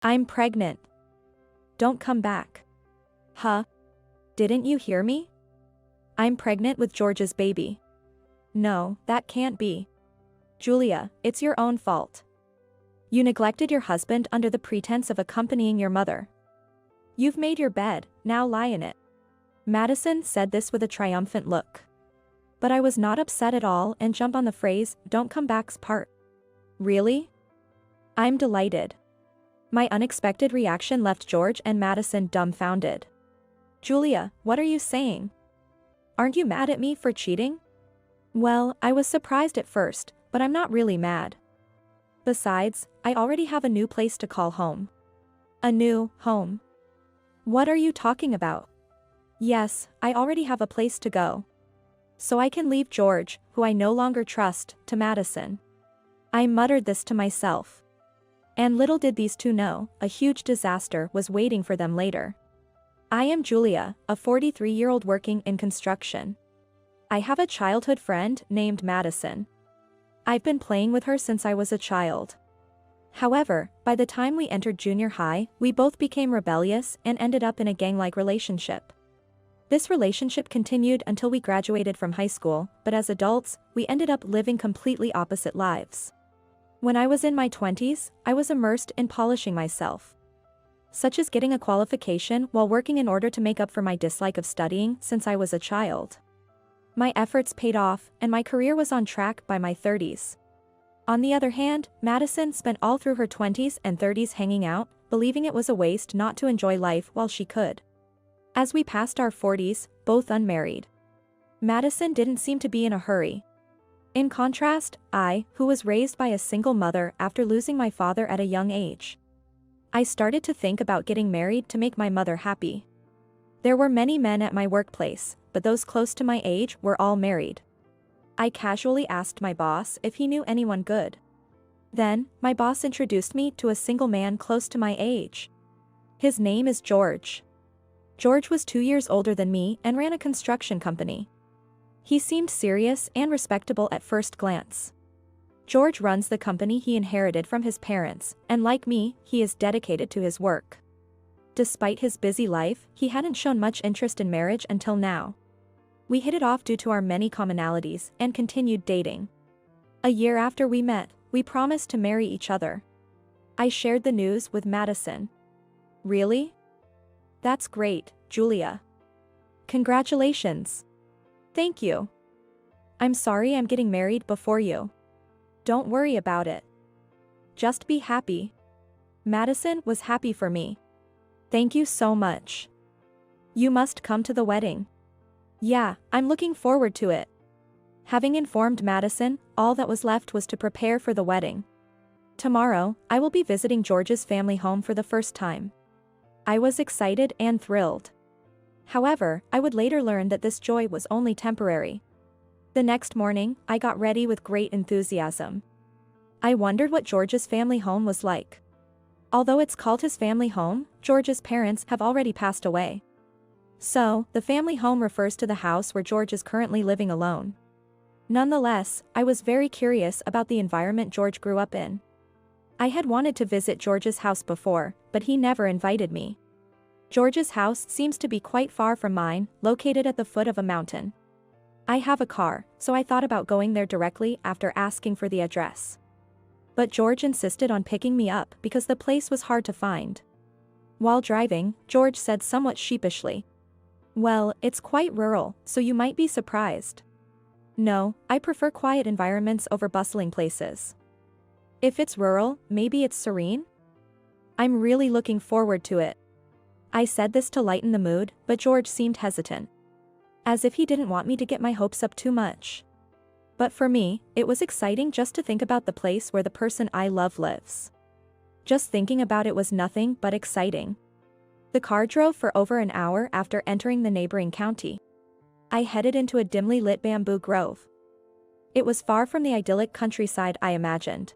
I'm pregnant. Don't come back. Huh? Didn't you hear me? I'm pregnant with George's baby. No, that can't be. Julia, it's your own fault. You neglected your husband under the pretense of accompanying your mother. You've made your bed, now lie in it. Madison said this with a triumphant look. But I was not upset at all and jumped on the phrase, "don't come back's" part. Really? I'm delighted. My unexpected reaction left George and Madison dumbfounded. Julia, what are you saying? Aren't you mad at me for cheating? Well, I was surprised at first, but I'm not really mad. Besides, I already have a new place to call home. A new home. What are you talking about? Yes, I already have a place to go. So I can leave George, who I no longer trust, to Madison. I muttered this to myself. And little did these two know, a huge disaster was waiting for them later. I am Julia, a 43-year-old working in construction. I have a childhood friend named Madison. I've been playing with her since I was a child. However, by the time we entered junior high, we both became rebellious and ended up in a gang-like relationship. This relationship continued until we graduated from high school, but as adults, we ended up living completely opposite lives. When I was in my 20s, I was immersed in polishing myself. Such as getting a qualification while working in order to make up for my dislike of studying since I was a child. My efforts paid off, and my career was on track by my 30s. On the other hand, Madison spent all through her 20s and 30s hanging out, believing it was a waste not to enjoy life while she could. As we passed our 40s, both unmarried. Madison didn't seem to be in a hurry. In contrast, I, who was raised by a single mother after losing my father at a young age. I started to think about getting married to make my mother happy. There were many men at my workplace, but those close to my age were all married. I casually asked my boss if he knew anyone good. Then, my boss introduced me to a single man close to my age. His name is George. George was 2 years older than me and ran a construction company. He seemed serious and respectable at first glance. George runs the company he inherited from his parents, and like me, he is dedicated to his work. Despite his busy life, he hadn't shown much interest in marriage until now. We hit it off due to our many commonalities and continued dating. A year after we met, we promised to marry each other. I shared the news with Madison. Really? That's great, Julia. Congratulations. Thank you. I'm sorry I'm getting married before you. Don't worry about it. Just be happy. Madison was happy for me. Thank you so much. You must come to the wedding. Yeah, I'm looking forward to it. Having informed Madison, all that was left was to prepare for the wedding. Tomorrow, I will be visiting George's family home for the first time. I was excited and thrilled. However, I would later learn that this joy was only temporary. The next morning, I got ready with great enthusiasm. I wondered what George's family home was like. Although it's called his family home, George's parents have already passed away. So, the family home refers to the house where George is currently living alone. Nonetheless, I was very curious about the environment George grew up in. I had wanted to visit George's house before, but he never invited me. George's house seems to be quite far from mine, located at the foot of a mountain. I have a car, so I thought about going there directly after asking for the address. But George insisted on picking me up because the place was hard to find. While driving, George said somewhat sheepishly, "Well, it's quite rural, so you might be surprised. No, I prefer quiet environments over bustling places. If it's rural, maybe it's serene? I'm really looking forward to it." I said this to lighten the mood, but George seemed hesitant. As if he didn't want me to get my hopes up too much. But for me, it was exciting just to think about the place where the person I love lives. Just thinking about it was nothing but exciting. The car drove for over an hour after entering the neighboring county. I headed into a dimly lit bamboo grove. It was far from the idyllic countryside I imagined.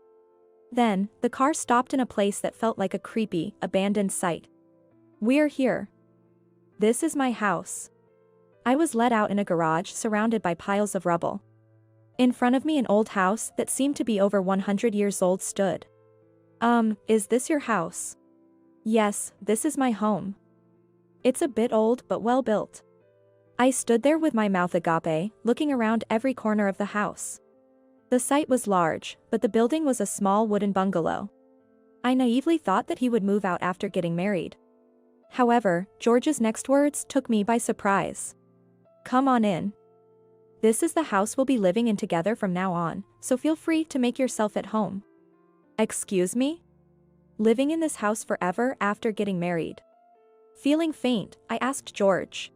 Then, the car stopped in a place that felt like a creepy, abandoned site. "We're here. This is my house." I was let out in a garage surrounded by piles of rubble. In front of me an old house that seemed to be over 100 years old stood. Is this your house?" Yes, this is my home. It's a bit old but well built. I stood there with my mouth agape, looking around every corner of the house. The site was large, but the building was a small wooden bungalow. I naively thought that he would move out after getting married. However, George's next words took me by surprise. Come on in. This is the house we'll be living in together from now on, so feel free to make yourself at home. Excuse me? Living in this house forever after getting married? Feeling faint, I asked George.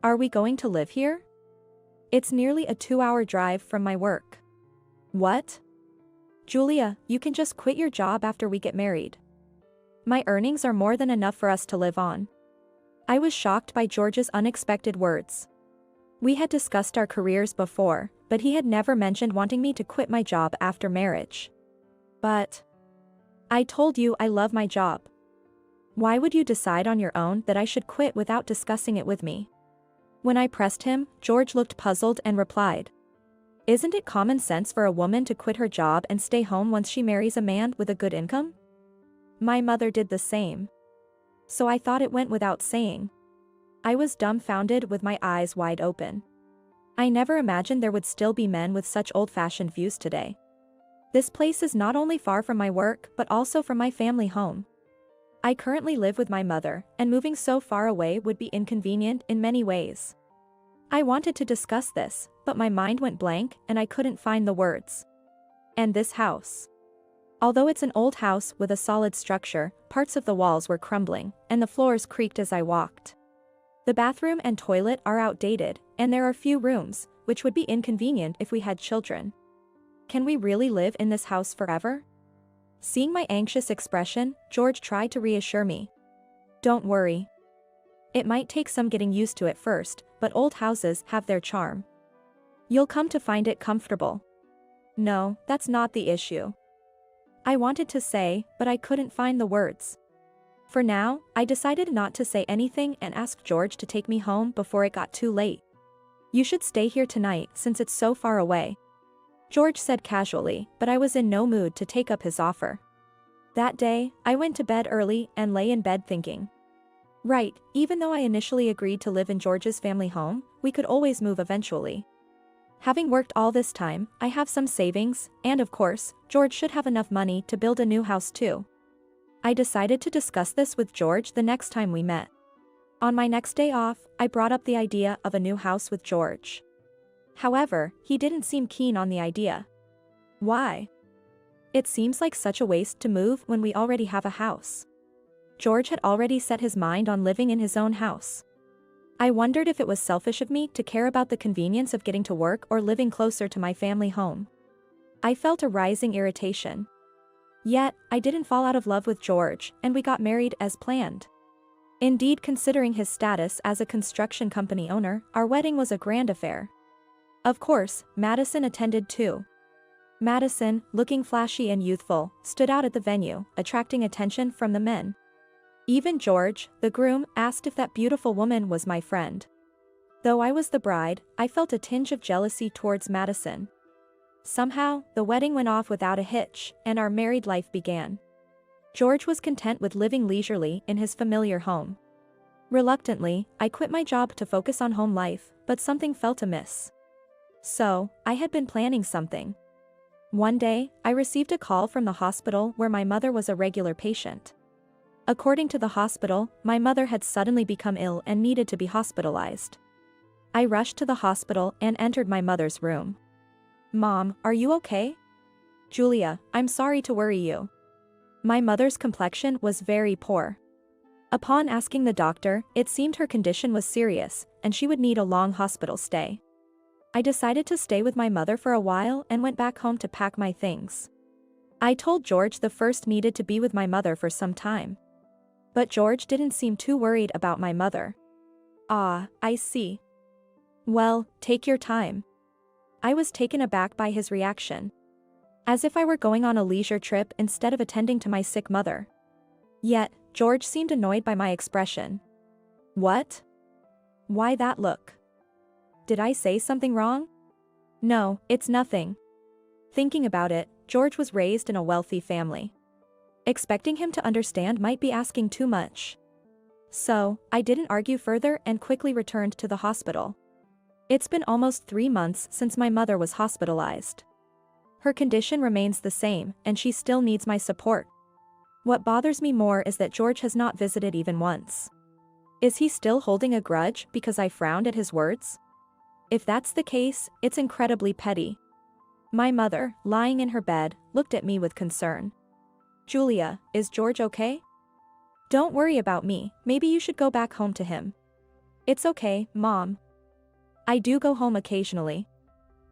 Are we going to live here? It's nearly a 2-hour drive from my work. What? Julia, you can just quit your job after we get married. My earnings are more than enough for us to live on. I was shocked by George's unexpected words. We had discussed our careers before, but he had never mentioned wanting me to quit my job after marriage. But I told you I love my job. Why would you decide on your own that I should quit without discussing it with me? When I pressed him, George looked puzzled and replied. Isn't it common sense for a woman to quit her job and stay home once she marries a man with a good income? My mother did the same. So I thought it went without saying. I was dumbfounded with my eyes wide open. I never imagined there would still be men with such old-fashioned views today. This place is not only far from my work but also from my family home. I currently live with my mother, and moving so far away would be inconvenient in many ways. I wanted to discuss this, but my mind went blank and I couldn't find the words. And this house. Although it's an old house with a solid structure, parts of the walls were crumbling, and the floors creaked as I walked. The bathroom and toilet are outdated, and there are few rooms, which would be inconvenient if we had children. Can we really live in this house forever? Seeing my anxious expression, George tried to reassure me. Don't worry. It might take some getting used to at first, but old houses have their charm. You'll come to find it comfortable. No, that's not the issue. I wanted to say, but I couldn't find the words. For now, I decided not to say anything and asked George to take me home before it got too late. You should stay here tonight since it's so far away. George said casually, but I was in no mood to take up his offer. That day, I went to bed early and lay in bed thinking. Right, even though I initially agreed to live in George's family home, we could always move eventually. Having worked all this time, I have some savings, and of course, George should have enough money to build a new house too. I decided to discuss this with George the next time we met. On my next day off, I brought up the idea of a new house with George. However, he didn't seem keen on the idea. Why? It seems like such a waste to move when we already have a house. George had already set his mind on living in his own house. I wondered if it was selfish of me to care about the convenience of getting to work or living closer to my family home. I felt a rising irritation. Yet, I didn't fall out of love with George, and we got married as planned. Indeed, considering his status as a construction company owner, our wedding was a grand affair. Of course, Madison attended too. Madison, looking flashy and youthful, stood out at the venue, attracting attention from the men. Even George, the groom, asked if that beautiful woman was my friend. Though I was the bride, I felt a tinge of jealousy towards Madison. Somehow, the wedding went off without a hitch, and our married life began. George was content with living leisurely in his familiar home. Reluctantly, I quit my job to focus on home life, but something felt amiss. So, I had been planning something. One day, I received a call from the hospital where my mother was a regular patient. According to the hospital, my mother had suddenly become ill and needed to be hospitalized. I rushed to the hospital and entered my mother's room. Mom, are you okay? Julia, I'm sorry to worry you. My mother's complexion was very poor. Upon asking the doctor, it seemed her condition was serious, and she would need a long hospital stay. I decided to stay with my mother for a while and went back home to pack my things. I told George the first needed to be with my mother for some time. But George didn't seem too worried about my mother. Ah, I see. Well, take your time. I was taken aback by his reaction. As if I were going on a leisure trip instead of attending to my sick mother. Yet, George seemed annoyed by my expression. What? Why that look? Did I say something wrong? No, it's nothing. Thinking about it, George was raised in a wealthy family. Expecting him to understand might be asking too much. So, I didn't argue further and quickly returned to the hospital. It's been almost 3 months since my mother was hospitalized. Her condition remains the same, and she still needs my support. What bothers me more is that George has not visited even once. Is he still holding a grudge because I frowned at his words? If that's the case, it's incredibly petty. My mother, lying in her bed, looked at me with concern. Julia, is George okay? Don't worry about me, maybe you should go back home to him. It's okay, Mom. I do go home occasionally.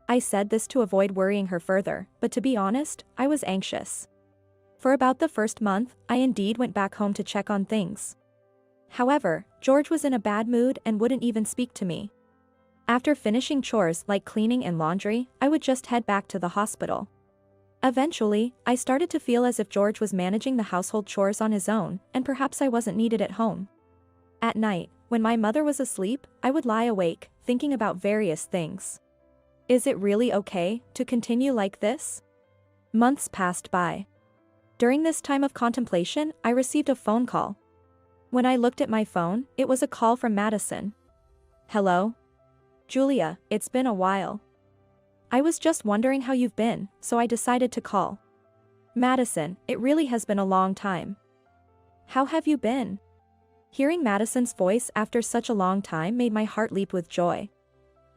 I said this to avoid worrying her further, but to be honest, I was anxious. For about the first month, I indeed went back home to check on things. However, George was in a bad mood and wouldn't even speak to me. After finishing chores like cleaning and laundry, I would just head back to the hospital. Eventually, I started to feel as if George was managing the household chores on his own, and perhaps I wasn't needed at home. At night, when my mother was asleep, I would lie awake, thinking about various things. Is it really okay to continue like this? Months passed by. During this time of contemplation, I received a phone call. When I looked at my phone, it was a call from Madison. Hello? Julia, it's been a while. I was just wondering how you've been, so I decided to call. Madison, it really has been a long time. How have you been? Hearing Madison's voice after such a long time made my heart leap with joy.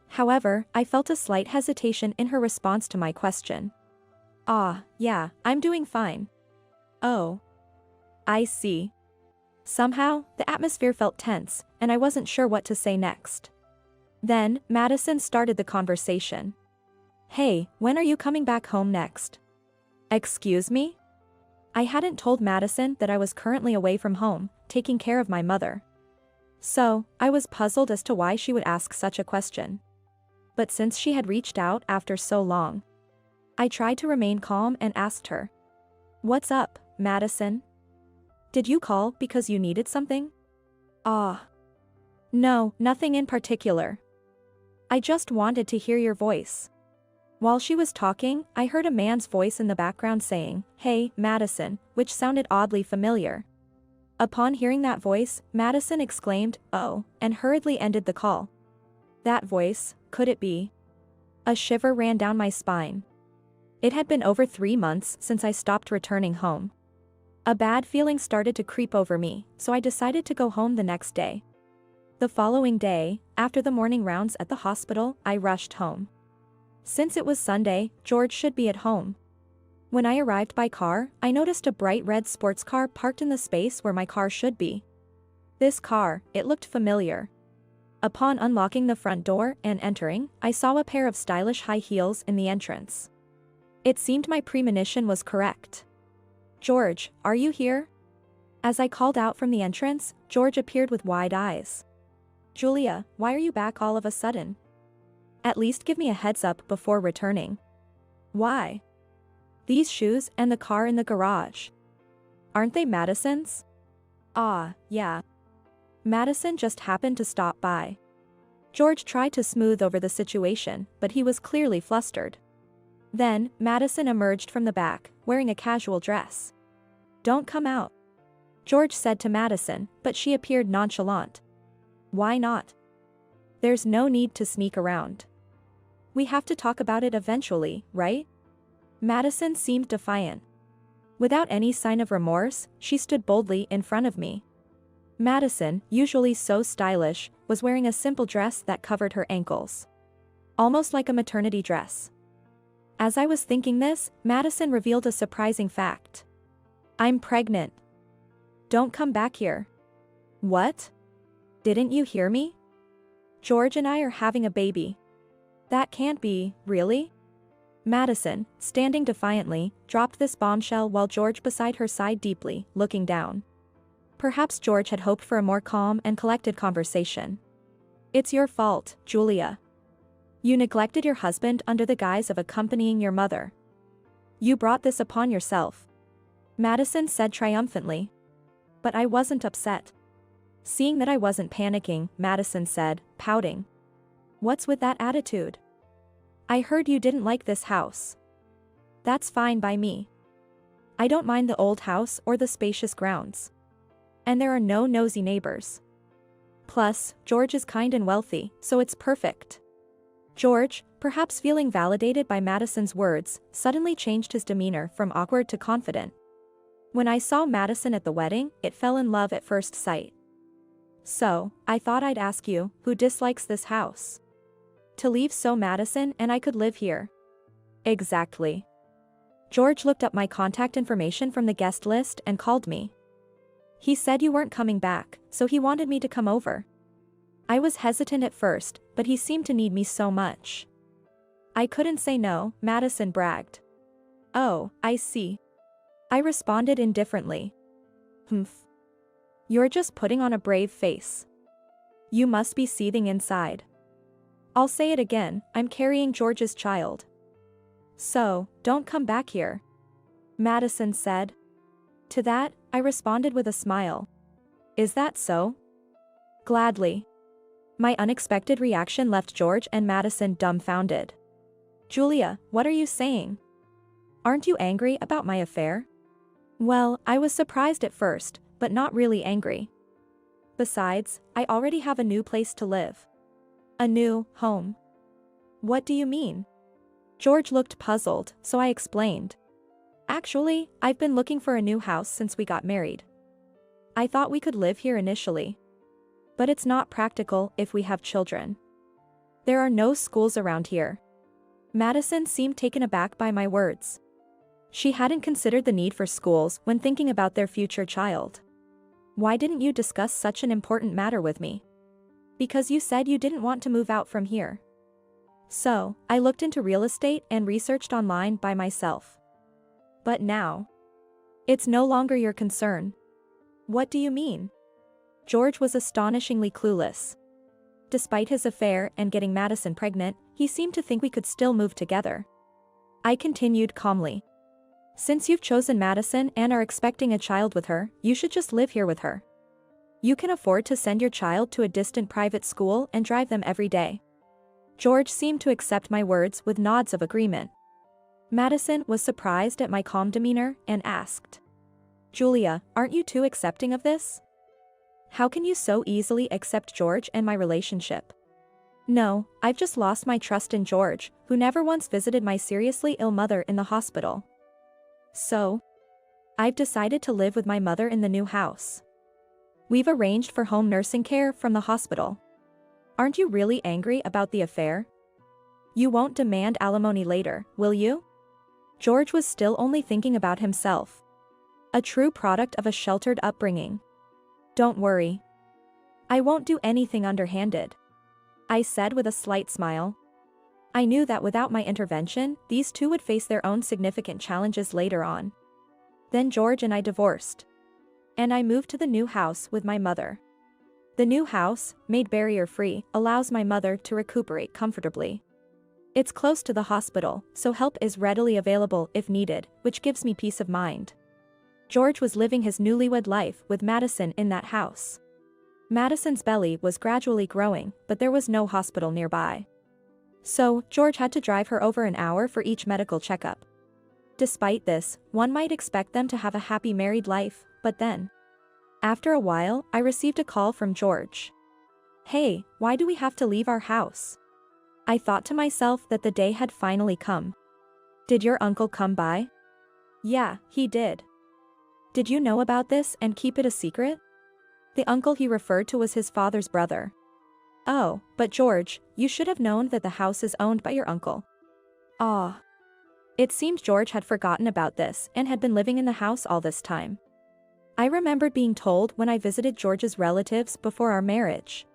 However, I felt a slight hesitation in her response to my question. Yeah, I'm doing fine. Oh. I see. Somehow, the atmosphere felt tense, and I wasn't sure what to say next. Then, Madison started the conversation. Hey, when are you coming back home next? Excuse me? I hadn't told Madison that I was currently away from home, taking care of my mother. So, I was puzzled as to why she would ask such a question. But since she had reached out after so long, I tried to remain calm and asked her. What's up, Madison? Did you call because you needed something? No, nothing in particular. I just wanted to hear your voice. While she was talking, I heard a man's voice in the background saying, Hey, Madison, which sounded oddly familiar. Upon hearing that voice, Madison exclaimed, Oh, and hurriedly ended the call. That voice, could it be? A shiver ran down my spine. It had been over 3 months since I stopped returning home. A bad feeling started to creep over me, so I decided to go home the next day. The following day, after the morning rounds at the hospital, I rushed home. Since it was Sunday, George should be at home. When I arrived by car, I noticed a bright red sports car parked in the space where my car should be. This car, it looked familiar. Upon unlocking the front door and entering, I saw a pair of stylish high heels in the entrance. It seemed my premonition was correct. George, are you here? As I called out from the entrance, George appeared with wide eyes. Julia, why are you back all of a sudden? At least give me a heads up before returning. Why? These shoes and the car in the garage. Aren't they Madison's? Yeah. Madison just happened to stop by. George tried to smooth over the situation, but he was clearly flustered. Then, Madison emerged from the back, wearing a casual dress. Don't come out, George said to Madison, but she appeared nonchalant. Why not? There's no need to sneak around. We have to talk about it eventually, right? Madison seemed defiant. Without any sign of remorse, she stood boldly in front of me. Madison, usually so stylish, was wearing a simple dress that covered her ankles. Almost like a maternity dress. As I was thinking this, Madison revealed a surprising fact. I'm pregnant. Don't come back here. What? Didn't you hear me? George and I are having a baby. That can't be, really? Madison, standing defiantly, dropped this bombshell while George beside her sighed deeply, looking down. Perhaps George had hoped for a more calm and collected conversation. It's your fault, Julia. You neglected your husband under the guise of accompanying your mother. You brought this upon yourself. Madison said triumphantly. But I wasn't upset. Seeing that I wasn't panicking, Madison said, pouting. What's with that attitude? I heard you didn't like this house. That's fine by me. I don't mind the old house or the spacious grounds. And there are no nosy neighbors. Plus, George is kind and wealthy, so it's perfect. George, perhaps feeling validated by Madison's words, suddenly changed his demeanor from awkward to confident. When I saw Madison at the wedding, it fell in love at first sight. So, I thought I'd ask you, who dislikes this house? To leave so Madison and I could live here. Exactly. George looked up my contact information from the guest list and called me. He said you weren't coming back, so he wanted me to come over. I was hesitant at first, but he seemed to need me so much. I couldn't say no, Madison bragged. Oh, I see. I responded indifferently. Humph. You're just putting on a brave face. You must be seething inside. I'll say it again, I'm carrying George's child. So, don't come back here. Madison said. To that, I responded with a smile. Is that so? Gladly. My unexpected reaction left George and Madison dumbfounded. Julia, what are you saying? Aren't you angry about my affair? Well, I was surprised at first, but not really angry. Besides, I already have a new place to live. A new home. What do you mean? George looked puzzled, so I explained. Actually, I've been looking for a new house since we got married. I thought we could live here initially. But it's not practical if we have children. There are no schools around here. Madison seemed taken aback by my words. She hadn't considered the need for schools when thinking about their future child. Why didn't you discuss such an important matter with me? Because you said you didn't want to move out from here. So, I looked into real estate and researched online by myself. But now, it's no longer your concern. What do you mean? George was astonishingly clueless. Despite his affair and getting Madison pregnant, he seemed to think we could still move together. I continued calmly. Since you've chosen Madison and are expecting a child with her, you should just live here with her. You can afford to send your child to a distant private school and drive them every day. George seemed to accept my words with nods of agreement. Madison was surprised at my calm demeanor and asked, Julia, aren't you too accepting of this? How can you so easily accept George and my relationship? No, I've just lost my trust in George, who never once visited my seriously ill mother in the hospital. So, I've decided to live with my mother in the new house. We've arranged for home nursing care from the hospital. Aren't you really angry about the affair? You won't demand alimony later, will you? George was still only thinking about himself. A true product of a sheltered upbringing. Don't worry. I won't do anything underhanded. I said with a slight smile. I knew that without my intervention, these two would face their own significant challenges later on. Then George and I divorced. And I moved to the new house with my mother. The new house, made barrier-free, allows my mother to recuperate comfortably. It's close to the hospital, so help is readily available if needed, which gives me peace of mind. George was living his newlywed life with Madison in that house. Madison's belly was gradually growing, but there was no hospital nearby. So, George had to drive her over an hour for each medical checkup. Despite this, one might expect them to have a happy married life, but then, after a while, I received a call from George. Hey, why do we have to leave our house? I thought to myself that the day had finally come. Did your uncle come by? Yeah, he did. Did you know about this and keep it a secret? The uncle he referred to was his father's brother. Oh, but George, you should have known that the house is owned by your uncle. Ah. It seemed George had forgotten about this and had been living in the house all this time. I remembered being told when I visited George's relatives before our marriage.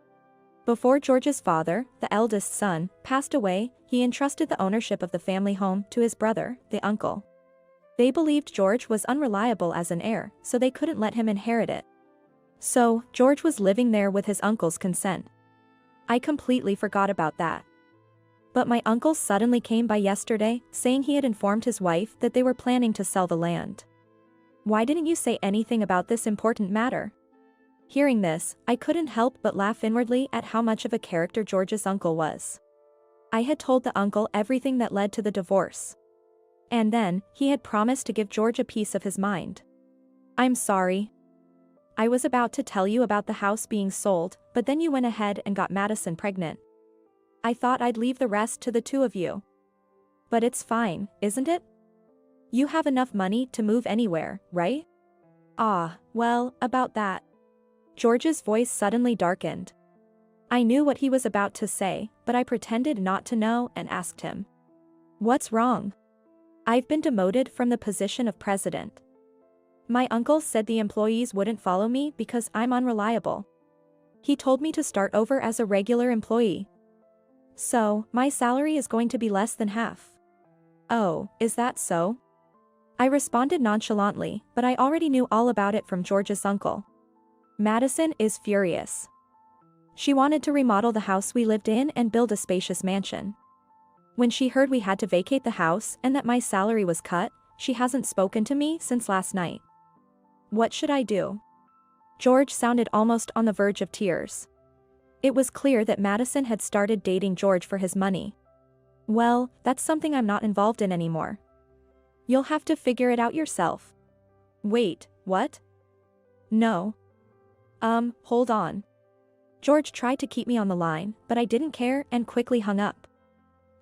Before George's father, the eldest son, passed away, he entrusted the ownership of the family home to his brother, the uncle. They believed George was unreliable as an heir, so they couldn't let him inherit it. So, George was living there with his uncle's consent. I completely forgot about that. But my uncle suddenly came by yesterday, saying he had informed his wife that they were planning to sell the land. Why didn't you say anything about this important matter? Hearing this, I couldn't help but laugh inwardly at how much of a character George's uncle was. I had told the uncle everything that led to the divorce. And then, he had promised to give George a piece of his mind. I'm sorry. I was about to tell you about the house being sold, but then you went ahead and got Madison pregnant. I thought I'd leave the rest to the two of you. But it's fine, isn't it? You have enough money to move anywhere, right? Ah, well, about that. George's voice suddenly darkened. I knew what he was about to say, but I pretended not to know and asked him. What's wrong? I've been demoted from the position of president. My uncle said the employees wouldn't follow me because I'm unreliable. He told me to start over as a regular employee. So, my salary is going to be less than half. Oh, is that so? I responded nonchalantly, but I already knew all about it from George's uncle. Madison is furious. She wanted to remodel the house we lived in and build a spacious mansion. When she heard we had to vacate the house and that my salary was cut, she hasn't spoken to me since last night. What should I do? George sounded almost on the verge of tears. It was clear that Madison had started dating George for his money. Well, that's something I'm not involved in anymore. You'll have to figure it out yourself. Wait, what? No. Hold on. George tried to keep me on the line, but I didn't care and quickly hung up.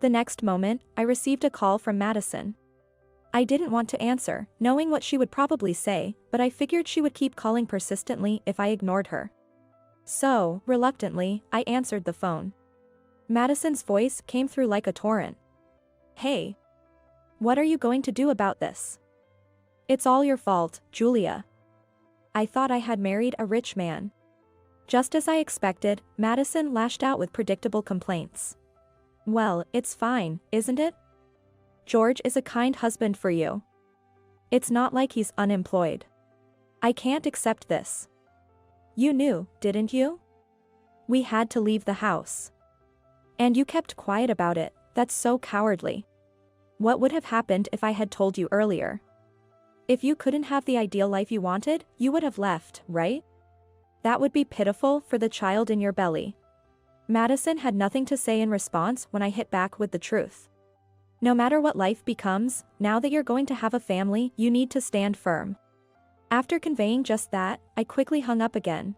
The next moment, I received a call from Madison. I didn't want to answer, knowing what she would probably say, but I figured she would keep calling persistently if I ignored her. So, reluctantly, I answered the phone. Madison's voice came through like a torrent. Hey. What are you going to do about this? It's all your fault, Julia. I thought I had married a rich man. Just as I expected, Madison lashed out with predictable complaints. Well, it's fine, isn't it? George is a kind husband for you. It's not like he's unemployed. I can't accept this. You knew, didn't you? We had to leave the house. And you kept quiet about it. That's so cowardly. What would have happened if I had told you earlier? If you couldn't have the ideal life you wanted, you would have left, right? That would be pitiful for the child in your belly. Madison had nothing to say in response when I hit back with the truth. No matter what life becomes, now that you're going to have a family, you need to stand firm. After conveying just that, I quickly hung up again.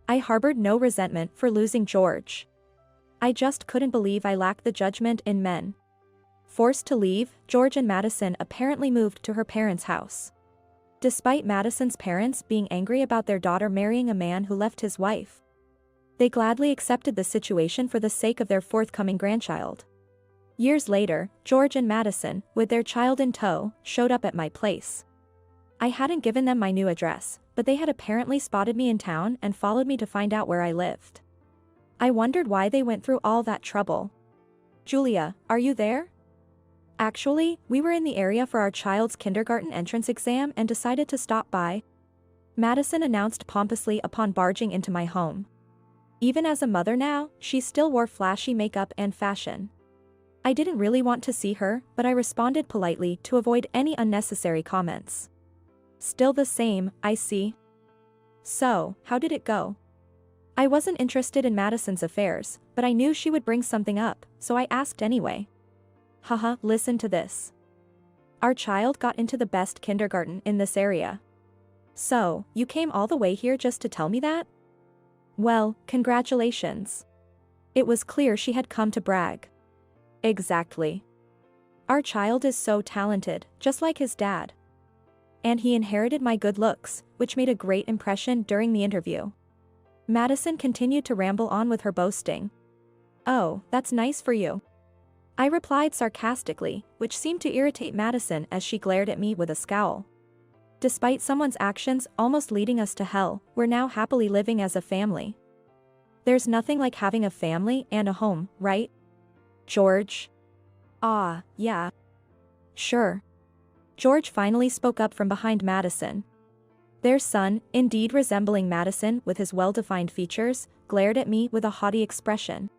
I harbored no resentment for losing George. I just couldn't believe I lacked the judgment in men. Forced to leave, George and Madison apparently moved to her parents' house. Despite Madison's parents being angry about their daughter marrying a man who left his wife, they gladly accepted the situation for the sake of their forthcoming grandchild. Years later, George and Madison, with their child in tow, showed up at my place. I hadn't given them my new address, but they had apparently spotted me in town and followed me to find out where I lived. I wondered why they went through all that trouble. Julia, are you there? Actually, we were in the area for our child's kindergarten entrance exam and decided to stop by. Madison announced pompously upon barging into my home. Even as a mother now, she still wore flashy makeup and fashion. I didn't really want to see her, but I responded politely to avoid any unnecessary comments. Still the same, I see. So, how did it go? I wasn't interested in Madison's affairs, but I knew she would bring something up, so I asked anyway. Haha, listen to this. Our child got into the best kindergarten in this area. So, you came all the way here just to tell me that? Well, congratulations. It was clear she had come to brag. Exactly. Our child is so talented, just like his dad. And he inherited my good looks, which made a great impression during the interview. Madison continued to ramble on with her boasting. Oh, that's nice for you. I replied sarcastically, which seemed to irritate Madison as she glared at me with a scowl. Despite someone's actions almost leading us to hell, we're now happily living as a family. There's nothing like having a family and a home, right? George? Ah, yeah. Sure. George finally spoke up from behind Madison. Their son, indeed resembling Madison with his well-defined features, glared at me with a haughty expression.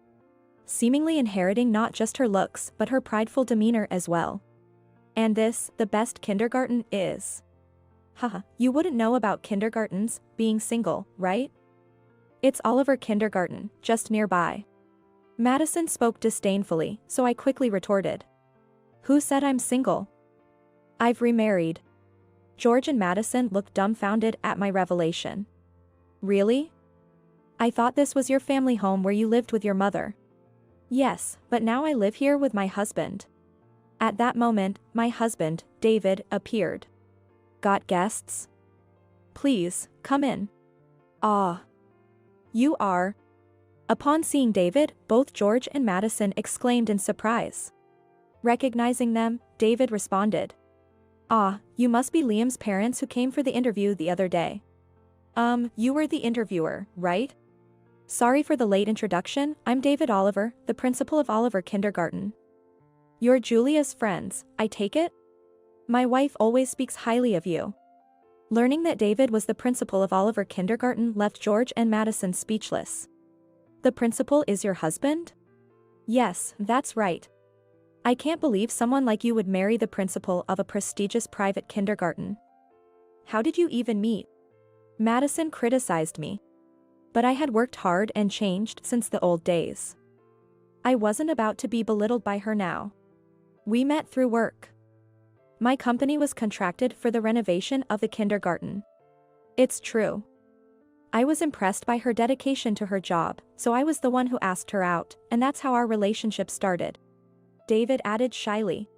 Seemingly inheriting not just her looks but her prideful demeanor as well. And this, the best kindergarten, is. Haha, you wouldn't know about kindergartens, being single, right? It's Oliver Kindergarten, just nearby. Madison spoke disdainfully, so I quickly retorted. Who said I'm single? I've remarried. George and Madison looked dumbfounded at my revelation. Really? I thought this was your family home where you lived with your mother. Yes, but now I live here with my husband. At that moment, my husband, David, appeared. Got guests? Please, come in. Ah. You are. Upon seeing David, both George and Madison exclaimed in surprise. Recognizing them, David responded. Ah, you must be Liam's parents who came for the interview the other day. You were the interviewer, right? Sorry for the late introduction, I'm David Oliver, the principal of Oliver Kindergarten. You're Julia's friends, I take it? My wife always speaks highly of you. Learning that David was the principal of Oliver Kindergarten left George and Madison speechless. The principal is your husband? Yes, that's right. I can't believe someone like you would marry the principal of a prestigious private kindergarten. How did you even meet? Madison criticized me. But I had worked hard and changed since the old days. I wasn't about to be belittled by her now. We met through work. My company was contracted for the renovation of the kindergarten. It's true. I was impressed by her dedication to her job, so I was the one who asked her out, and that's how our relationship started. David added shyly.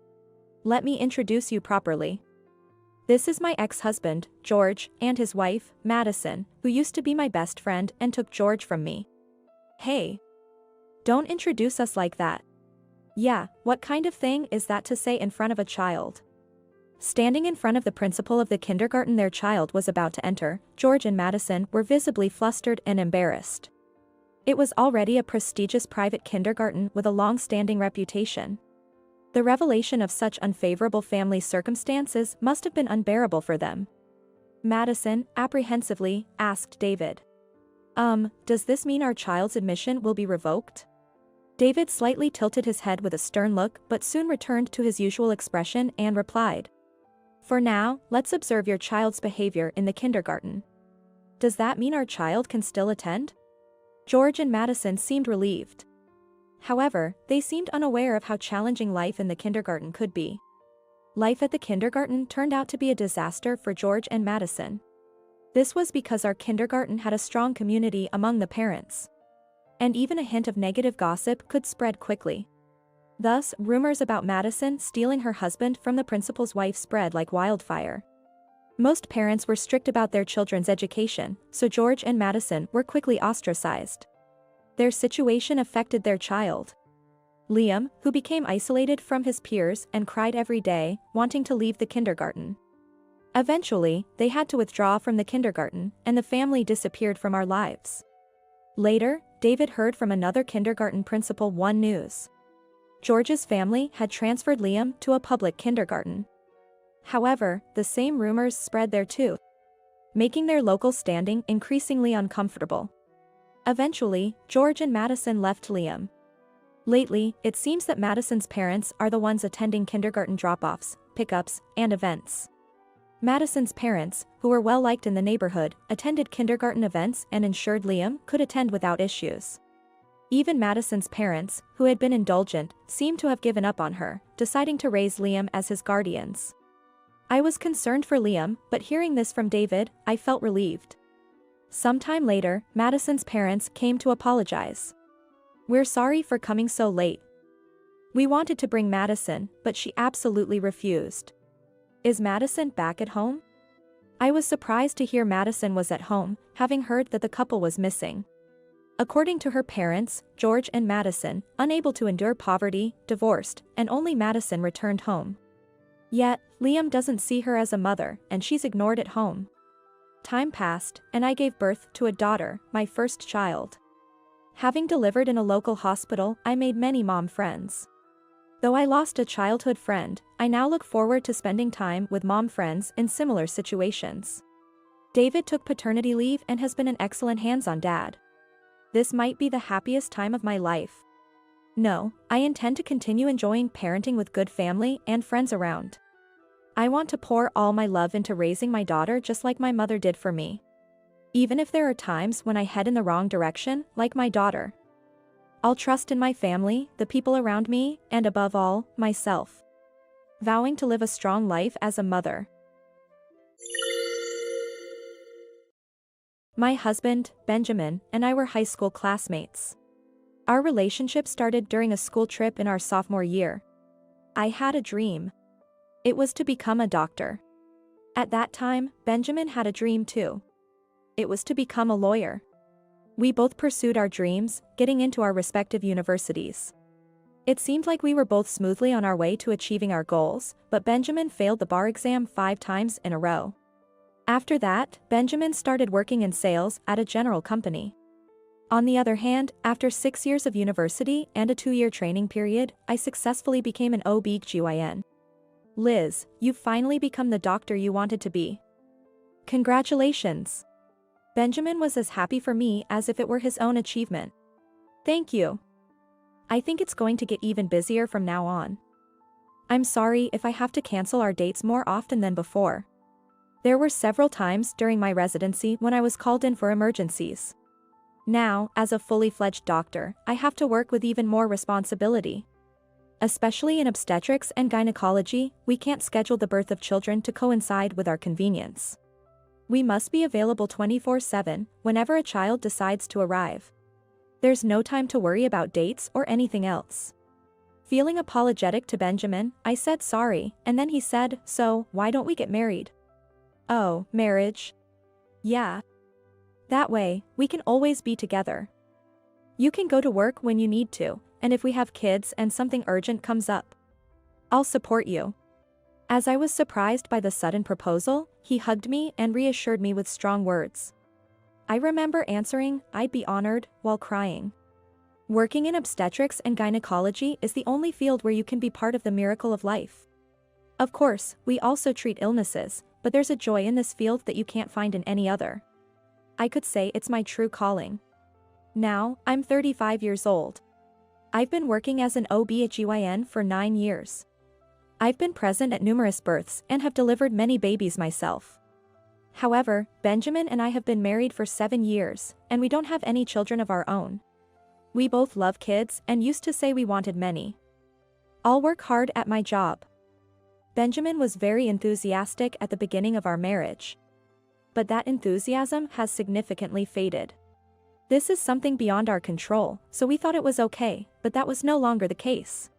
Let me introduce you properly. This is my ex-husband, George, and his wife, Madison, who used to be my best friend and took George from me. Hey. Don't introduce us like that. Yeah, what kind of thing is that to say in front of a child? Standing in front of the principal of the kindergarten their child was about to enter, George and Madison were visibly flustered and embarrassed. It was already a prestigious private kindergarten with a long-standing reputation. The revelation of such unfavorable family circumstances must have been unbearable for them. Madison, apprehensively, asked David. Does this mean our child's admission will be revoked? David slightly tilted his head with a stern look but soon returned to his usual expression and replied. For now, let's observe your child's behavior in the kindergarten. Does that mean our child can still attend? George and Madison seemed relieved. However, they seemed unaware of how challenging life in the kindergarten could be. Life at the kindergarten turned out to be a disaster for George and Madison. This was because our kindergarten had a strong community among the parents. And even a hint of negative gossip could spread quickly. Thus, rumors about Madison stealing her husband from the principal's wife spread like wildfire. Most parents were strict about their children's education, so George and Madison were quickly ostracized. Their situation affected their child. Liam, who became isolated from his peers and cried every day, wanting to leave the kindergarten. Eventually, they had to withdraw from the kindergarten, and the family disappeared from our lives. Later, David heard from another kindergarten principal one news. George's family had transferred Liam to a public kindergarten. However, the same rumors spread there too, making their local standing increasingly uncomfortable. Eventually, George and Madison left Liam. Lately, it seems that Madison's parents are the ones attending kindergarten drop-offs, pickups, and events. Madison's parents, who were well-liked in the neighborhood, attended kindergarten events and ensured Liam could attend without issues. Even Madison's parents, who had been indulgent, seemed to have given up on her, deciding to raise Liam as his guardians. I was concerned for Liam, but hearing this from David, I felt relieved. Sometime later, Madison's parents came to apologize. We're sorry for coming so late. We wanted to bring Madison, but she absolutely refused. Is Madison back at home? I was surprised to hear Madison was at home, having heard that the couple was missing. According to her parents, George and Madison, unable to endure poverty, divorced, and only Madison returned home. Yet, Liam doesn't see her as a mother, and she's ignored at home. Time passed, and I gave birth to a daughter, my first child. Having delivered in a local hospital, I made many mom friends. Though I lost a childhood friend, I now look forward to spending time with mom friends in similar situations. David took paternity leave and has been an excellent hands-on dad. This might be the happiest time of my life. No, I intend to continue enjoying parenting with good family and friends around. I want to pour all my love into raising my daughter just like my mother did for me. Even if there are times when I head in the wrong direction, like my daughter. I'll trust in my family, the people around me, and above all, myself. vowing to live a strong life as a mother. My husband, Benjamin, and I were high school classmates. Our relationship started during a school trip in our sophomore year. I had a dream. It was to become a doctor. At that time, Benjamin had a dream too. It was to become a lawyer. We both pursued our dreams, getting into our respective universities. It seemed like we were both smoothly on our way to achieving our goals, but Benjamin failed the bar exam 5 times in a row. After that, Benjamin started working in sales at a general company. On the other hand, after 6 years of university and a 2-year training period, I successfully became an OB/GYN. Liz, you've finally become the doctor you wanted to be. Congratulations. Benjamin was as happy for me as if it were his own achievement. Thank you. I think it's going to get even busier from now on. I'm sorry if I have to cancel our dates more often than before. There were several times during my residency when I was called in for emergencies. Now, as a fully fledged doctor, I have to work with even more responsibility. Especially in obstetrics and gynecology, we can't schedule the birth of children to coincide with our convenience. We must be available 24/7 whenever a child decides to arrive. There's no time to worry about dates or anything else. Feeling apologetic to Benjamin, I said sorry, and then he said, "So, why don't we get married?" "Oh, marriage? Yeah. That way, we can always be together. You can go to work when you need to, and if we have kids and something urgent comes up, I'll support you." As I was surprised by the sudden proposal, he hugged me and reassured me with strong words. I remember answering, "I'd be honored," while crying. Working in obstetrics and gynecology is the only field where you can be part of the miracle of life. Of course, we also treat illnesses, but there's a joy in this field that you can't find in any other. I could say it's my true calling. Now, I'm 35 years old. I've been working as an OB/GYN for 9 years. I've been present at numerous births and have delivered many babies myself. However, Benjamin and I have been married for 7 years, and we don't have any children of our own. We both love kids and used to say we wanted many. I'll work hard at my job. Benjamin was very enthusiastic at the beginning of our marriage. But that enthusiasm has significantly faded. This is something beyond our control, so we thought it was okay, but that was no longer the case.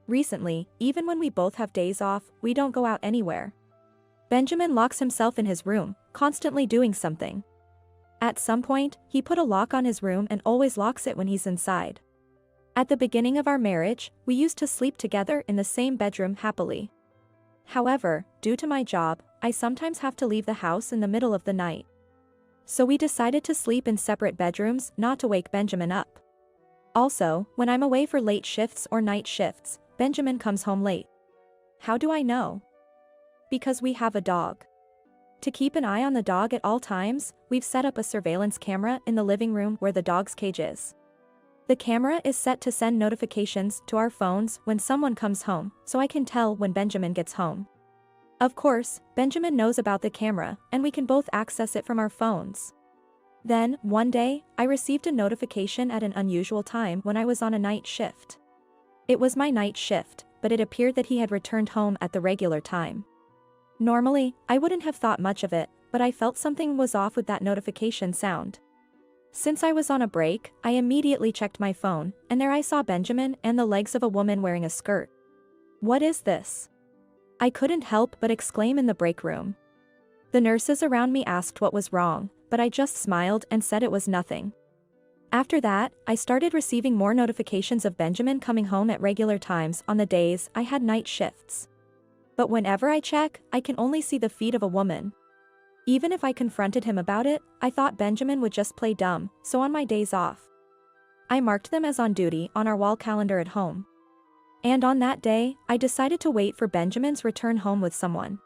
Recently, even when we both have days off, we don't go out anywhere. Benjamin locks himself in his room, constantly doing something. At some point, he put a lock on his room and always locks it when he's inside. At the beginning of our marriage, we used to sleep together in the same bedroom happily. However, due to my job, I sometimes have to leave the house in the middle of the night. So we decided to sleep in separate bedrooms not to wake Benjamin up. Also, when I'm away for late shifts or night shifts, Benjamin comes home late. How do I know? Because we have a dog. To keep an eye on the dog at all times, we've set up a surveillance camera in the living room where the dog's cage is. The camera is set to send notifications to our phones when someone comes home, so I can tell when Benjamin gets home. Of course, Benjamin knows about the camera, and we can both access it from our phones. Then, one day, I received a notification at an unusual time when I was on a night shift. It was my night shift, but it appeared that he had returned home at the regular time. Normally, I wouldn't have thought much of it, but I felt something was off with that notification sound. Since I was on a break, I immediately checked my phone, and there I saw Benjamin and the legs of a woman wearing a skirt. What is this? I couldn't help but exclaim in the break room. The nurses around me asked what was wrong, but I just smiled and said it was nothing. After that, I started receiving more notifications of Benjamin coming home at regular times on the days I had night shifts. But whenever I check, I can only see the feet of a woman. Even if I confronted him about it, I thought Benjamin would just play dumb, so on my days off, I marked them as on duty on our wall calendar at home. And on that day, I decided to wait for Benjamin's return home with someone.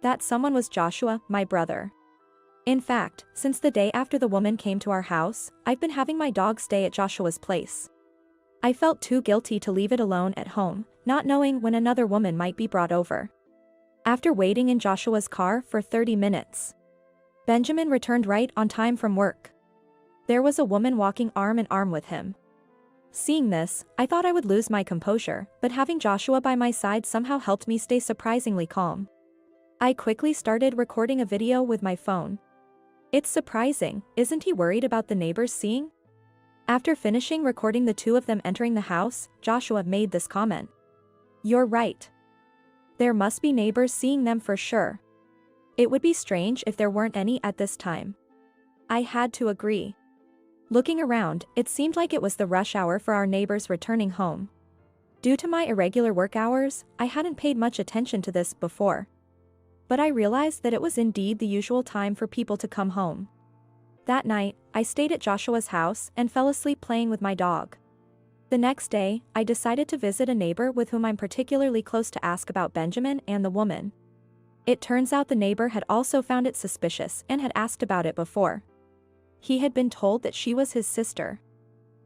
That someone was Joshua, my brother. In fact, since the day after the woman came to our house, I've been having my dog stay at Joshua's place. I felt too guilty to leave it alone at home, not knowing when another woman might be brought over. After waiting in Joshua's car for 30 minutes, Benjamin returned right on time from work. There was a woman walking arm in arm with him. Seeing this, I thought I would lose my composure, but having Joshua by my side somehow helped me stay surprisingly calm. I quickly started recording a video with my phone. It's surprising, isn't he worried about the neighbors seeing? After finishing recording the two of them entering the house, Joshua made this comment. You're right. There must be neighbors seeing them for sure. It would be strange if there weren't any at this time. I had to agree. Looking around, it seemed like it was the rush hour for our neighbors returning home. Due to my irregular work hours, I hadn't paid much attention to this before. But I realized that it was indeed the usual time for people to come home. That night, I stayed at Joshua's house and fell asleep playing with my dog. The next day, I decided to visit a neighbor with whom I'm particularly close to ask about Benjamin and the woman. It turns out the neighbor had also found it suspicious and had asked about it before. He had been told that she was his sister.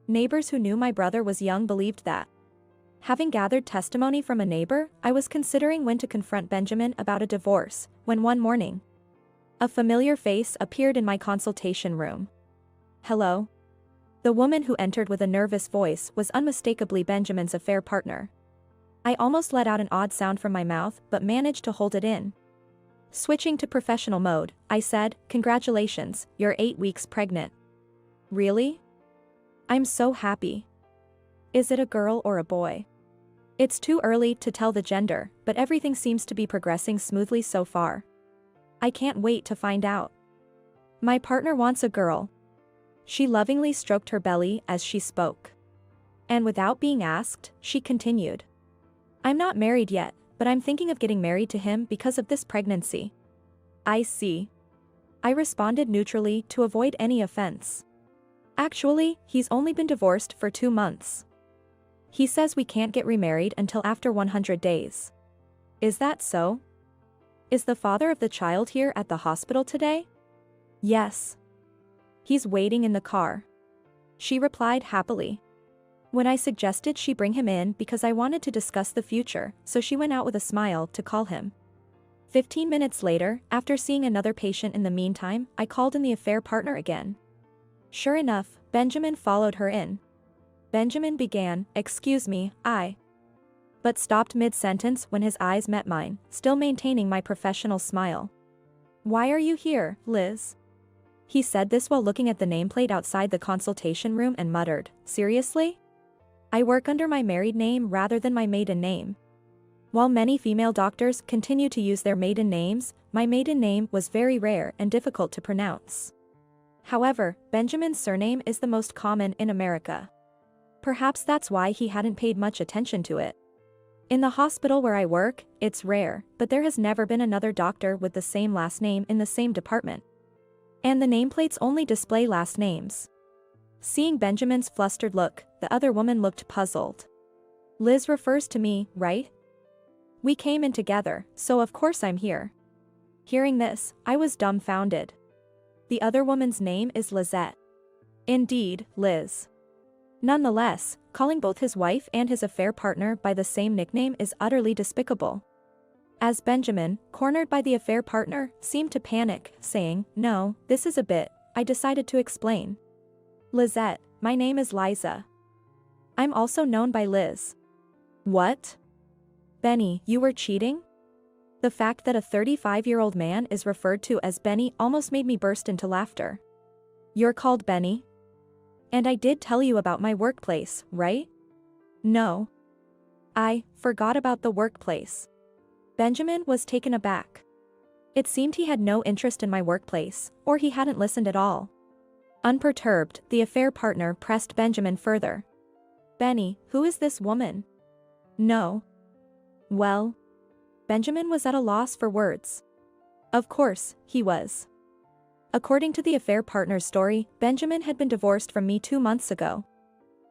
Neighbors who knew my brother was young believed that. Having gathered testimony from a neighbor, I was considering when to confront Benjamin about a divorce, when one morning, a familiar face appeared in my consultation room. Hello? The woman who entered with a nervous voice was unmistakably Benjamin's affair partner. I almost let out an odd sound from my mouth but managed to hold it in. Switching to professional mode, I said, "Congratulations, you're 8 weeks pregnant." Really? I'm so happy. Is it a girl or a boy? It's too early to tell the gender, but everything seems to be progressing smoothly so far. I can't wait to find out. My partner wants a girl. She lovingly stroked her belly as she spoke. And without being asked, she continued. I'm not married yet, but I'm thinking of getting married to him because of this pregnancy. I see. I responded neutrally to avoid any offense. Actually, he's only been divorced for 2 months. He says we can't get remarried until after 100 days. Is that so? Is the father of the child here at the hospital today? Yes. He's waiting in the car. She replied happily. When I suggested she bring him in because I wanted to discuss the future, so she went out with a smile to call him. 15 minutes later, after seeing another patient in the meantime, I called in the affair partner again. Sure enough, Benjamin followed her in. Benjamin began, "Excuse me, but stopped mid-sentence when his eyes met mine, still maintaining my professional smile. Why are you here, Liz? He said this while looking at the nameplate outside the consultation room and muttered, Seriously? I work under my married name rather than my maiden name. While many female doctors continue to use their maiden names, my maiden name was very rare and difficult to pronounce. However, Benjamin's surname is the most common in America. Perhaps that's why he hadn't paid much attention to it. In the hospital where I work, it's rare, but there has never been another doctor with the same last name in the same department. And the nameplates only display last names. Seeing Benjamin's flustered look, the other woman looked puzzled. Liz refers to me, right? We came in together, so of course I'm here. Hearing this, I was dumbfounded. The other woman's name is Lizette. Indeed, Liz. Nonetheless, calling both his wife and his affair partner by the same nickname is utterly despicable. As Benjamin, cornered by the affair partner, seemed to panic, saying, No, this is a bit, I decided to explain. Lizette, my name is Liza. I'm also known by Liz. What? Benny, you were cheating? The fact that a 35-year-old man is referred to as Benny almost made me burst into laughter. You're called Benny? And I did tell you about my workplace, right? No. I forgot about the workplace. Benjamin was taken aback. It seemed he had no interest in my workplace, or he hadn't listened at all. Unperturbed, the affair partner pressed Benjamin further. Benny, who is this woman? No. Well? Benjamin was at a loss for words. Of course, he was. According to the affair partner's story, Benjamin had been divorced from me 2 months ago.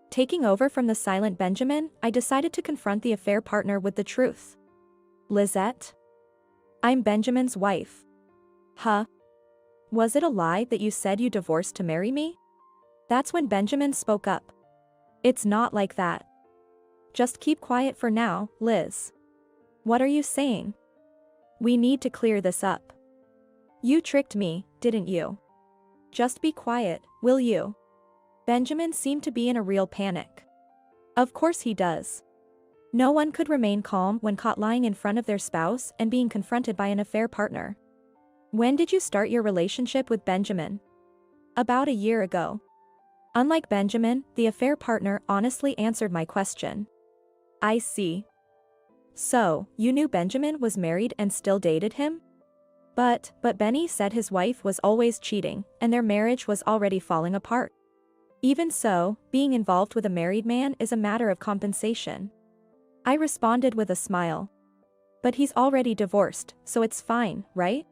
Taking over from the silent Benjamin, I decided to confront the affair partner with the truth. Lizette? I'm Benjamin's wife. Huh? Was it a lie that you said you divorced to marry me? That's when Benjamin spoke up. It's not like that. Just keep quiet for now, Liz. What are you saying? We need to clear this up. You tricked me, didn't you? Just be quiet, will you? Benjamin seemed to be in a real panic. Of course he does. No one could remain calm when caught lying in front of their spouse and being confronted by an affair partner. When did you start your relationship with Benjamin? About a year ago. Unlike Benjamin, the affair partner honestly answered my question. I see. So, you knew Benjamin was married and still dated him? But Benny said his wife was always cheating, and their marriage was already falling apart. Even so, being involved with a married man is a matter of compensation. I responded with a smile. But he's already divorced, so it's fine, right?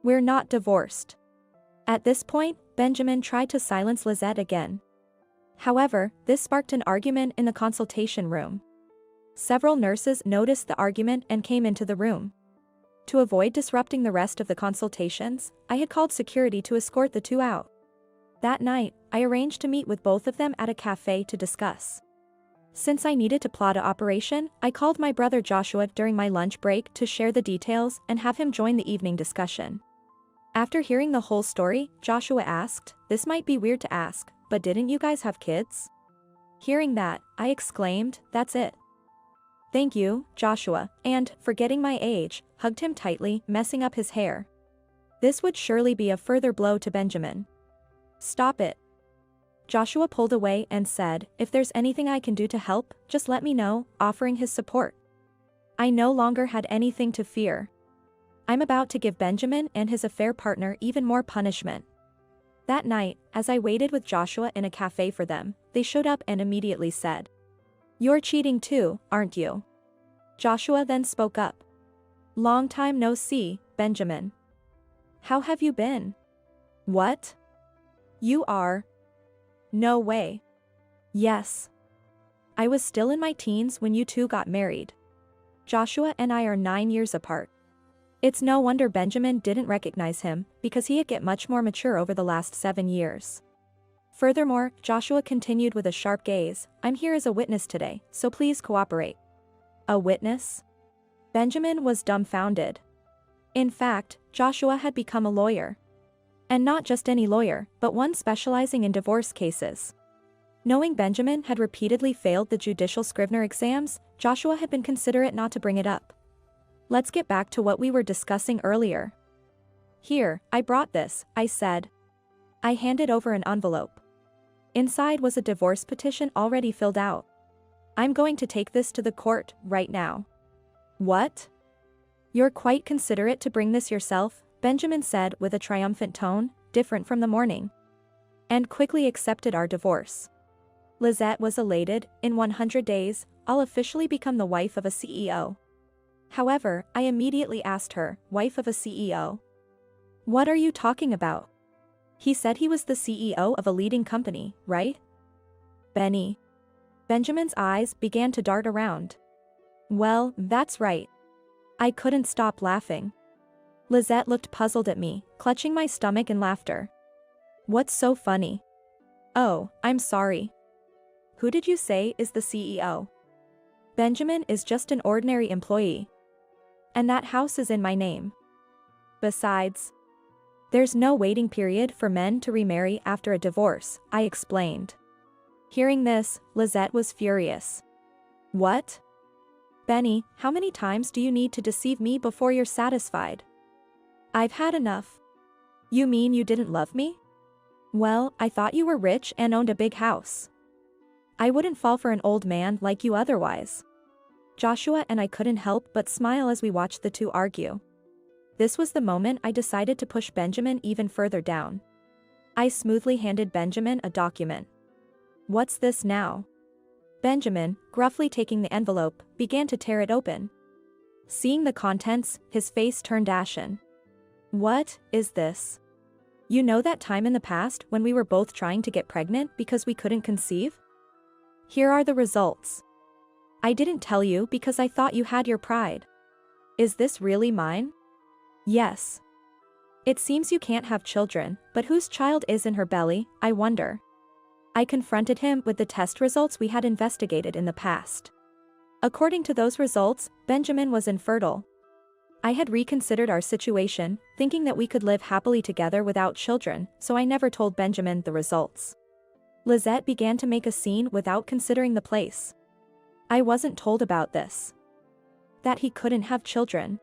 We're not divorced. At this point, Benjamin tried to silence Lizette again. However, this sparked an argument in the consultation room. Several nurses noticed the argument and came into the room. To avoid disrupting the rest of the consultations, I had called security to escort the two out. That night, I arranged to meet with both of them at a cafe to discuss. Since I needed to plot an operation, I called my brother Joshua during my lunch break to share the details and have him join the evening discussion. After hearing the whole story, Joshua asked, "This might be weird to ask, but didn't you guys have kids?" Hearing that, I exclaimed, "That's it." Thank you, Joshua, and, forgetting my age, hugged him tightly, messing up his hair. This would surely be a further blow to Benjamin. Stop it. Joshua pulled away and said, "If there's anything I can do to help, just let me know," offering his support. I no longer had anything to fear. I'm about to give Benjamin and his affair partner even more punishment. That night, as I waited with Joshua in a cafe for them, they showed up and immediately said, "You're cheating too, aren't you?" Joshua then spoke up. "Long time no see, Benjamin. How have you been?" "What? You are?" "No way." "Yes. I was still in my teens when you two got married. Joshua and I are 9 years apart." It's no wonder Benjamin didn't recognize him, because he had get much more mature over the last 7 years. Furthermore, Joshua continued with a sharp gaze, "I'm here as a witness today, so please cooperate." A witness? Benjamin was dumbfounded. In fact, Joshua had become a lawyer. And not just any lawyer, but one specializing in divorce cases. Knowing Benjamin had repeatedly failed the judicial Scrivener exams, Joshua had been considerate not to bring it up. Let's get back to what we were discussing earlier. "Here, I brought this," I said. I handed over an envelope. Inside was a divorce petition already filled out. "I'm going to take this to the court, right now." "What? You're quite considerate to bring this yourself," Benjamin said with a triumphant tone, different from the morning. "And quickly accepted our divorce." Lizette was elated. In 100 days, I'll officially become the wife of a CEO. However, I immediately asked her, "Wife of a CEO? What are you talking about? He said he was the CEO of a leading company, right?" "Benny." Benjamin's eyes began to dart around. "Well, that's right." I couldn't stop laughing. Lizette looked puzzled at me, clutching my stomach in laughter. "What's so funny?" "Oh, I'm sorry. Who did you say is the CEO?" "Benjamin is just an ordinary employee. And that house is in my name. Besides, there's no waiting period for men to remarry after a divorce," I explained. Hearing this, Lizette was furious. "What? Benny, how many times do you need to deceive me before you're satisfied? I've had enough." "You mean you didn't love me? Well, I thought you were rich and owned a big house. I wouldn't fall for an old man like you otherwise." Joshua and I couldn't help but smile as we watched the two argue. This was the moment I decided to push Benjamin even further down. I smoothly handed Benjamin a document. "What's this now?" Benjamin, gruffly taking the envelope, began to tear it open. Seeing the contents, his face turned ashen. "What is this? You know that time in the past when we were both trying to get pregnant because we couldn't conceive? Here are the results. I didn't tell you because I thought you had your pride. Is this really mine?" "Yes. It seems you can't have children, but whose child is in her belly, I wonder." I confronted him with the test results we had investigated in the past. According to those results, Benjamin was infertile. I had reconsidered our situation, thinking that we could live happily together without children, so I never told Benjamin the results. Lizette began to make a scene without considering the place. I wasn't told about this. That he couldn't have children.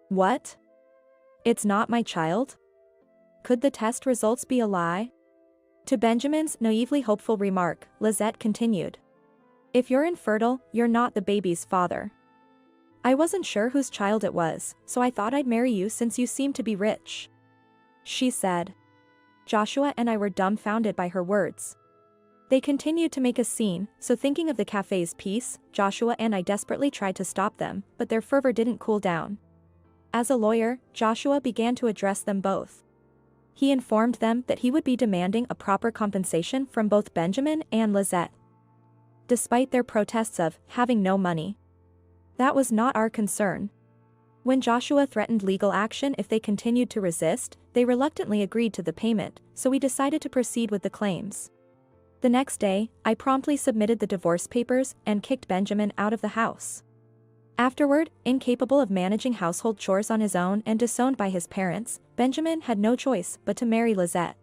What? It's not my child? Could the test results be a lie? To Benjamin's naively hopeful remark, Lizette continued. If you're infertile, you're not the baby's father. I wasn't sure whose child it was, so I thought I'd marry you since you seem to be rich. She said. Joshua and I were dumbfounded by her words. They continued to make a scene, so thinking of the cafe's peace, Joshua and I desperately tried to stop them, but their fervor didn't cool down. As a lawyer, Joshua began to address them both. He informed them that he would be demanding a proper compensation from both Benjamin and Lizette. Despite their protests of having no money. That was not our concern. When Joshua threatened legal action if they continued to resist, they reluctantly agreed to the payment, so we decided to proceed with the claims. The next day, I promptly submitted the divorce papers and kicked Benjamin out of the house. Afterward, incapable of managing household chores on his own and disowned by his parents, Benjamin had no choice but to marry Lizette.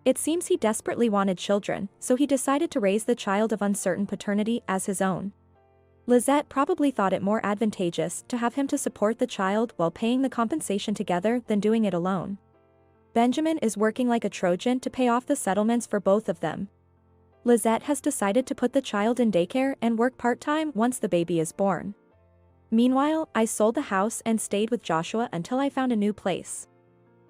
It seems he desperately wanted children, so he decided to raise the child of uncertain paternity as his own. Lizette probably thought it more advantageous to have him to support the child while paying the compensation together than doing it alone. Benjamin is working like a Trojan to pay off the settlements for both of them. Lizette has decided to put the child in daycare and work part-time once the baby is born. Meanwhile, I sold the house and stayed with Joshua until I found a new place.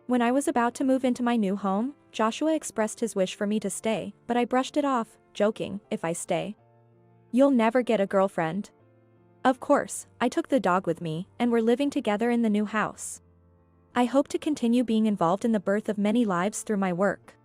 When I was about to move into my new home, Joshua expressed his wish for me to stay, but I brushed it off, joking, if I stay, you'll never get a girlfriend. Of course, I took the dog with me, and we're living together in the new house. I hope to continue being involved in the birth of many lives through my work.